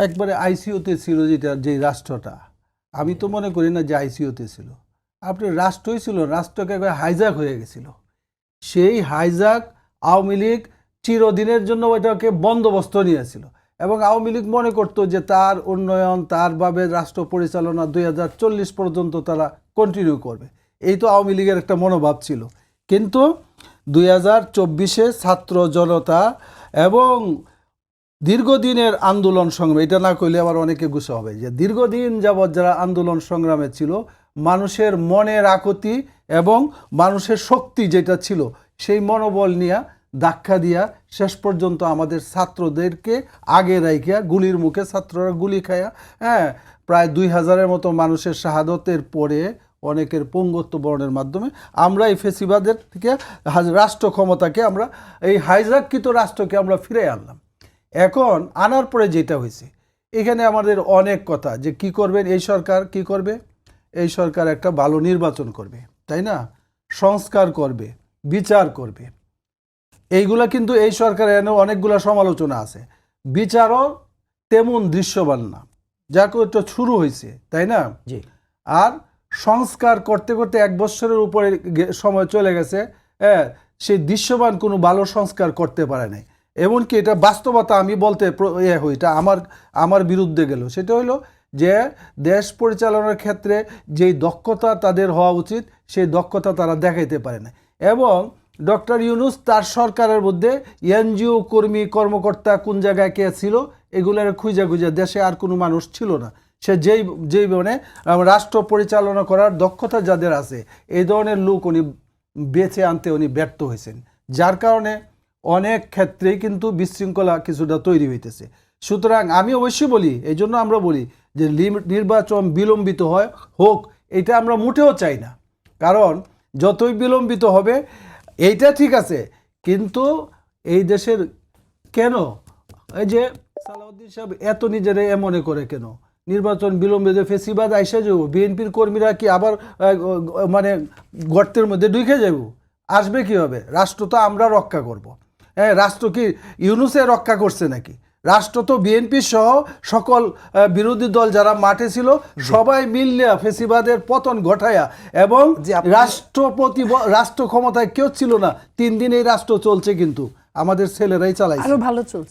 একবারে আইসিইউতে ছিল যেটা, যে রাষ্ট্রটা, আমি তো মনে করি না যে আইসিইউতে ছিল। আপনার রাষ্ট্রই ছিল, রাষ্ট্রকে একবার হাইজ্যাক হয়ে গেছিল। সেই হাইজ্যাক আওয়ামী লীগ চিরদিনের জন্য ওইটাকে বন্দোবস্ত নিয়েছিল, এবং আওয়ামী লীগ মনে করতো যে তার উন্নয়ন, তারভাবে রাষ্ট্র পরিচালনা 2040 পর্যন্ত তারা কন্টিনিউ করবে। এই তো আওয়ামী লীগের একটা মনোভাব ছিল। কিন্তু 2024-এ ছাত্র জনতা এবং দীর্ঘদিনের আন্দোলন সংগ্রাম, এটা না করলে আবার অনেকে গুছা হবে, যে দীর্ঘদিন যাবৎ যারা আন্দোলন সংগ্রামে ছিল, মানুষের মনের আকুতি এবং মানুষের শক্তি যেটা ছিল, সেই মনোবল নিয়ে ধাক্কা দিয়া শেষ পর্যন্ত আমাদের ছাত্রদেরকে আগে রাইখিয়া, গুলির মুখে ছাত্ররা গুলি খায়া, প্রায় 2000-এর মতো মানুষের শাহাদতের পরে, অনেকের পঙ্গুত্ব বরণের মাধ্যমে আমরা এই ফেসিবাদের থেকে রাষ্ট্র ক্ষমতাকে, আমরা এই হাইজ্যাককৃত রাষ্ট্রকে আমরা ফিরে আনলাম। এখন আনার পরে যেটা হয়েছে, এখানে আমাদের অনেক কথা, যে কি করবেন এই সরকার, কি করবে এই সরকার, একটা ভালো নির্বাচন করবে, তাই না, সংস্কার করবে, বিচার করবে, এইগুলা কিন্তু এই সরকারের এনে অনেকগুলা সমালোচনা আছে। বিচারও তেমন দৃশ্যমান না, যা একটা শুরু হয়েছে, তাই না। জি। আর সংস্কার করতে করতে 1 বছরের উপরে সময় চলে গেছে, সেই দৃশ্যমান কোনো ভালো সংস্কার করতে পারে নাই। এমনকি এটা বাস্তবতা, আমি বলতে হই, এটা আমার বিরুদ্ধে গেল। সেটা হলো যে দেশ পরিচালনার ক্ষেত্রে যেই দক্ষতা তাদের হওয়া উচিত, সেই দক্ষতা তারা দেখাইতে পারে না। এবং ডক্টর ইউনূস তার সরকারের মধ্যে এনজিও কর্মী কর্মকর্তা কোন জায়গায় কে ছিল, এগুলোর খুঁজে দেশে আর কোনো মানুষ ছিল না। সে যেই মানে রাষ্ট্র পরিচালনা করার দক্ষতা যাদের আছে, এই ধরনের লোক উনি বেছে আনতে উনি ব্যর্থ হয়েছেন, যার কারণে অনেক ক্ষেত্রেই কিন্তু বিশৃঙ্খলা কিছুটা তৈরি হইতেছে। সুতরাং আমি অবশ্যই বলি, এই জন্য আমরা বলি যে নির্বাচন বিলম্বিত হোক, এটা আমরা মোটেও চাই না। কারণ যতই বিলম্বিত হবে, এইটা ঠিক আছে, কিন্তু এই দেশের কেন এই যে সালাউদ্দিন সাহেব এত নিজেরা মনে করে, কেন নির্বাচন বিলম্বিত, ফেসিবাদ আইসা যাব, বিএনপির কর্মীরা কি আবার মানে গর্তের মধ্যে ঢুকে যাব? আসবে কীভাবে? রাষ্ট্র তো আমরা রক্ষা করব। রাষ্ট্র কি ইউনূসে রক্ষা করছে নাকি? রাষ্ট্র তো বিএনপি সহ সকল বিরোধী দল যারা মাঠে ছিল, সবাই মিললে ফেসিবাদের পতন ঘটায়া, এবং রাষ্ট্র ক্ষমতায় কেউ ছিল না। 3 দিন এই রাষ্ট্র চলছে, কিন্তু আমাদের ছেলেরাই চালাইছে। আরো ভালো চলছে।